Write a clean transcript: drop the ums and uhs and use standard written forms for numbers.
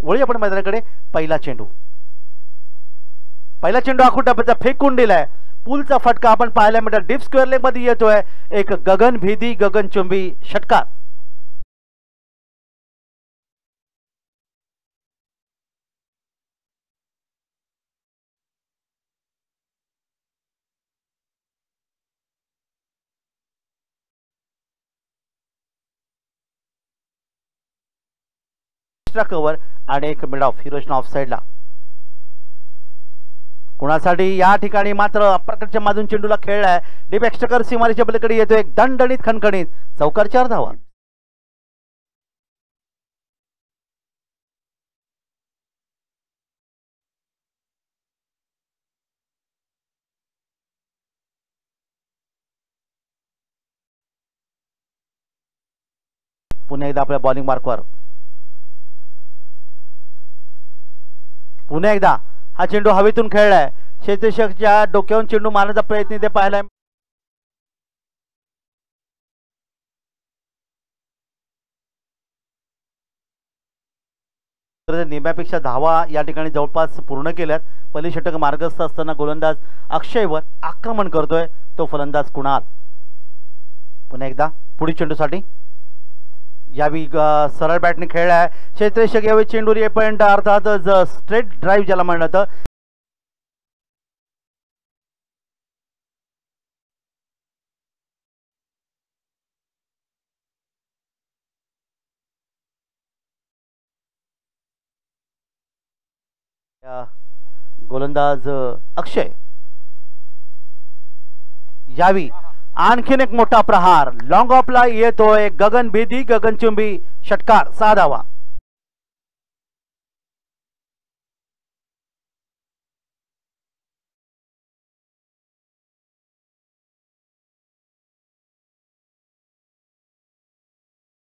वळी आपण मैदानाकडे. पहिला चेंडू आखून टप्प्याचा फेकून दिलाय. पूलचा फटका आपण पाहायला मिळतो. डीप स्क्वेअर लेग मध्ये येतोय. एक गगनभेदी गगनचुंबी षटकार. कव्हर आणि एक मिड ऑफ हिरोशन ऑफ साइडला. कुणासाठी या ठिकाणी मात्र अप्रत्यक्ष माधून चेंडूला खेळलाय. डीप एक्स्ट्राकर सीमारेच्या पलीकडे येतो. एक दणदणीत खणखणीत चौकार 4 धावा. पुन्हा एकदा आपल्या बॉलिंग मार्कवर. पुन्हा एकदा हा चेंडू हवेतून खेळलाय. क्षेत्ररक्षकाच्या डोक्यावरून चेंडू मारण्याचा प्रयत्न इथे पाहिलाय. निम्म्यापेक्षा धावा या ठिकाणी जवळपास पूर्ण केल्यात. पहिली षटक मार्गस्थ असताना गोलंदाज अक्षयवर आक्रमण करतोय. तो फलंदाज कुणाल. पुन्हा एकदा पुढील चेंडूसाठी यावी सरळ बॅटने खेळलाय. क्षेत्ररक्षक यावेळी चेंडू येपर्यंत अर्थात स्ट्रेट ड्राईव्ह ज्याला म्हणतात. गोलंदाज अक्षय यावी आणखीन एक मोठा प्रहार. लॉंग ऑफला येतोय. गगनभेदी गगनचुंबी षटकार 6 धावा.